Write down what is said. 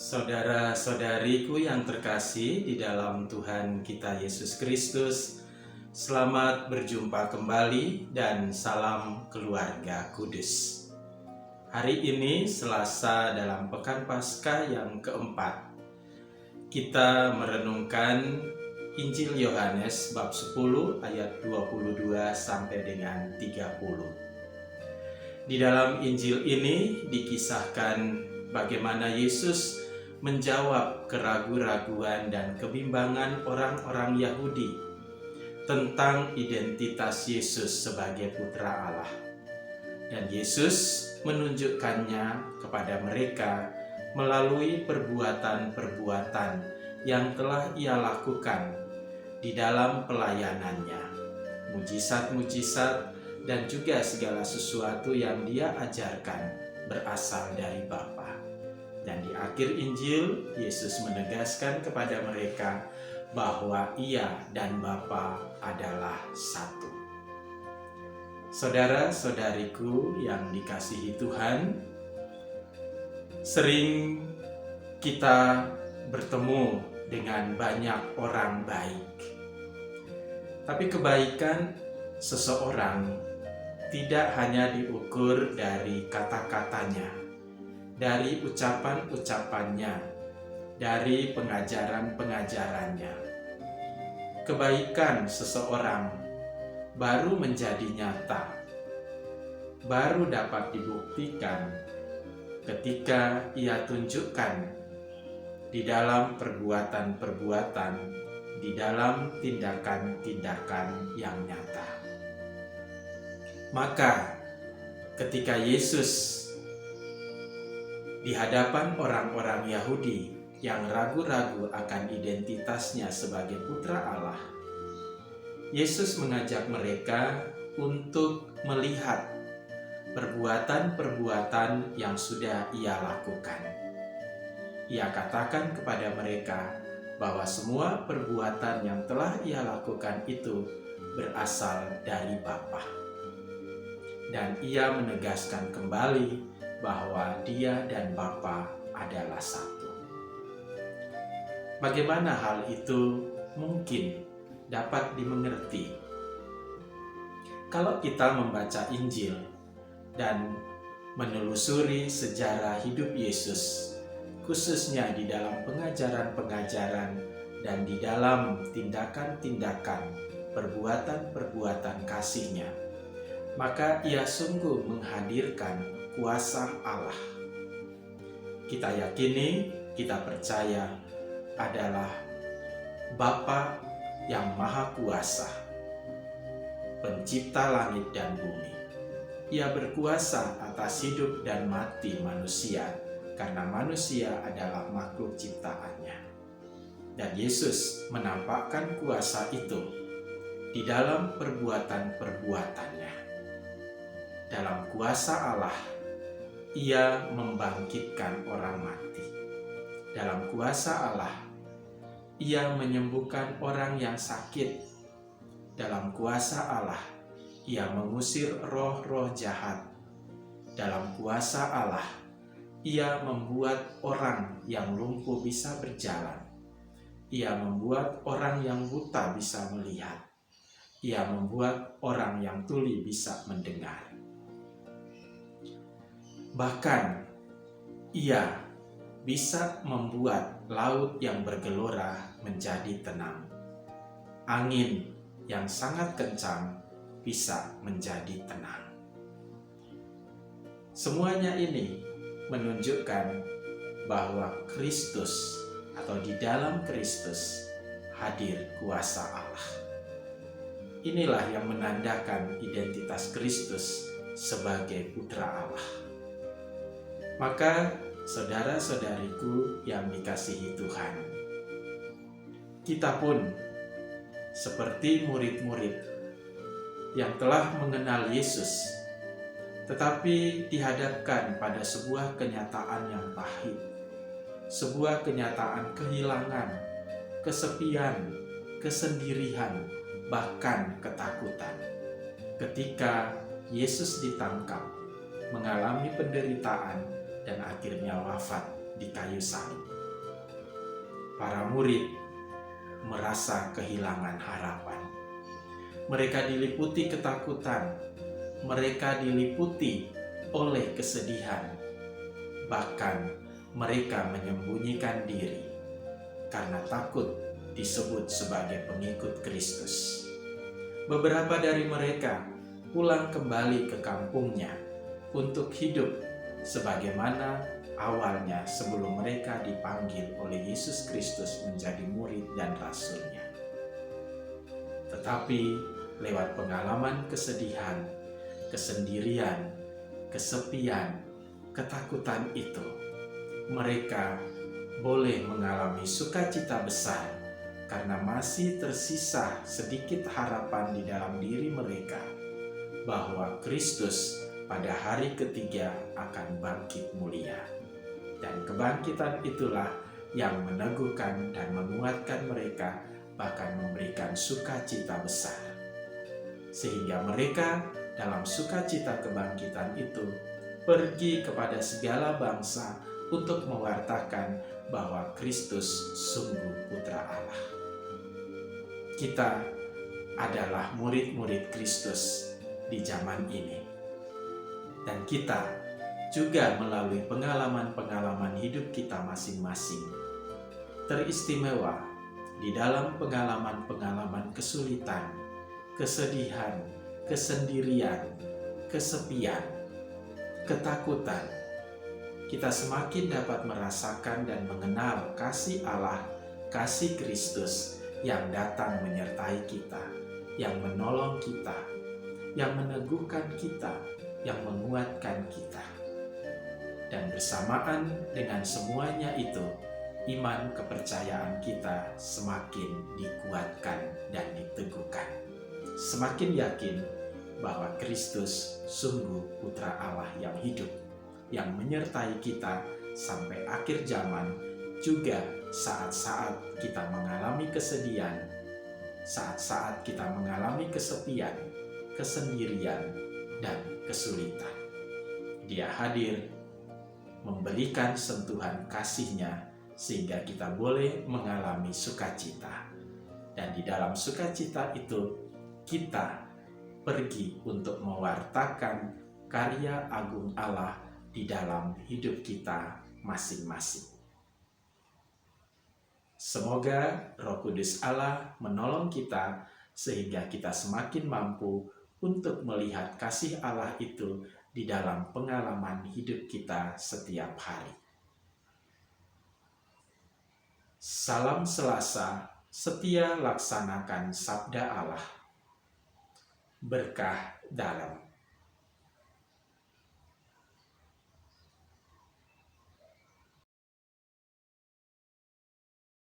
Saudara-saudariku yang terkasih di dalam Tuhan kita Yesus Kristus, selamat berjumpa kembali dan salam keluarga kudus. Hari ini Selasa dalam Pekan Paskah yang keempat, kita merenungkan Injil Yohanes bab 10 ayat 22 sampai dengan 30. Di dalam Injil ini dikisahkan bagaimana Yesus menjawab keraguan-raguan dan kebimbangan orang-orang Yahudi tentang identitas Yesus sebagai Putra Allah. Dan Yesus menunjukkannya kepada mereka melalui perbuatan-perbuatan yang telah Ia lakukan di dalam pelayanannya, mujizat-mujizat dan juga segala sesuatu yang Dia ajarkan berasal dari Bapa. Dan di akhir Injil, Yesus menegaskan kepada mereka bahwa Ia dan Bapa adalah satu. Saudara-saudariku yang dikasihi Tuhan, sering kita bertemu dengan banyak orang baik. Tapi kebaikan seseorang tidak hanya diukur dari kata-katanya, dari ucapan-ucapannya, dari pengajaran-pengajarannya. Kebaikan seseorang baru menjadi nyata, baru dapat dibuktikan ketika ia tunjukkan di dalam perbuatan-perbuatan, di dalam tindakan-tindakan yang nyata. Maka ketika Yesus di hadapan orang-orang Yahudi yang ragu-ragu akan identitasnya sebagai Putra Allah, Yesus mengajak mereka untuk melihat perbuatan-perbuatan yang sudah Ia lakukan. Ia katakan kepada mereka bahwa semua perbuatan yang telah Ia lakukan itu berasal dari Bapa. Dan Ia menegaskan kembali bahwa Dia dan Bapa adalah satu. Bagaimana hal itu mungkin dapat dimengerti? Kalau kita membaca Injil dan menelusuri sejarah hidup Yesus, khususnya di dalam pengajaran-pengajaran dan di dalam tindakan-tindakan, perbuatan-perbuatan kasih-Nya, maka Ia sungguh menghadirkan kuasa Allah. Kita yakini, kita percaya adalah Bapa yang Maha Kuasa, Pencipta langit dan bumi. Ia berkuasa atas hidup dan mati manusia, karena manusia adalah makhluk ciptaannya. Dan Yesus menampakkan kuasa itu di dalam perbuatan-perbuatannya. Dalam kuasa Allah, Ia membangkitkan orang mati. Dalam kuasa Allah, Ia menyembuhkan orang yang sakit. Dalam kuasa Allah, Ia mengusir roh-roh jahat. Dalam kuasa Allah, Ia membuat orang yang lumpuh bisa berjalan. Ia membuat orang yang buta bisa melihat. Ia membuat orang yang tuli bisa mendengar. Bahkan Ia bisa membuat laut yang bergelora menjadi tenang. Angin yang sangat kencang bisa menjadi tenang. Semuanya ini menunjukkan bahwa Kristus atau di dalam Kristus hadir kuasa Allah. Inilah yang menandakan identitas Kristus sebagai Putra Allah. Maka saudara-saudariku yang dikasihi Tuhan, kita pun seperti murid-murid yang telah mengenal Yesus, tetapi dihadapkan pada sebuah kenyataan yang pahit, sebuah kenyataan kehilangan, kesepian, kesendirian, bahkan ketakutan. Ketika Yesus ditangkap, mengalami penderitaan, dan akhirnya wafat di kayu salib. Para murid merasa kehilangan harapan. Mereka diliputi ketakutan, mereka diliputi oleh kesedihan, bahkan mereka menyembunyikan diri karena takut disebut sebagai pengikut Kristus. Beberapa dari mereka pulang kembali ke kampungnya untuk hidup sebagaimana awalnya sebelum mereka dipanggil oleh Yesus Kristus menjadi murid dan rasulnya. Tetapi lewat pengalaman kesedihan, kesendirian, kesepian, ketakutan itu, mereka boleh mengalami sukacita besar karena masih tersisa sedikit harapan di dalam diri mereka bahwa Kristus pada hari ketiga akan bangkit mulia. Dan kebangkitan itulah yang meneguhkan dan menguatkan mereka, bahkan memberikan sukacita besar. Sehingga mereka dalam sukacita kebangkitan itu pergi kepada segala bangsa untuk mewartakan bahwa Kristus sungguh Putra Allah. Kita adalah murid-murid Kristus di zaman ini. Dan kita juga melalui pengalaman-pengalaman hidup kita masing-masing teristimewa di dalam pengalaman-pengalaman kesulitan, kesedihan, kesendirian, kesepian, ketakutan. Kita semakin dapat merasakan dan mengenal kasih Allah, kasih Kristus yang datang menyertai kita, yang menolong kita, yang meneguhkan kita, yang menguatkan kita. Dan bersamaan dengan semuanya itu, iman kepercayaan kita semakin dikuatkan dan diteguhkan. Semakin yakin bahwa Kristus sungguh Putra Allah yang hidup, yang menyertai kita sampai akhir zaman, juga saat-saat kita mengalami kesedihan, saat-saat kita mengalami kesepian, kesendirian, dan kesulitan. Dia hadir memberikan sentuhan kasih-Nya sehingga kita boleh mengalami sukacita. Dan di dalam sukacita itu kita pergi untuk mewartakan karya agung Allah di dalam hidup kita masing-masing. Semoga Roh Kudus Allah menolong kita sehingga kita semakin mampu untuk melihat kasih Allah itu di dalam pengalaman hidup kita setiap hari. Salam Selasa, setia laksanakan sabda Allah. Berkah dalam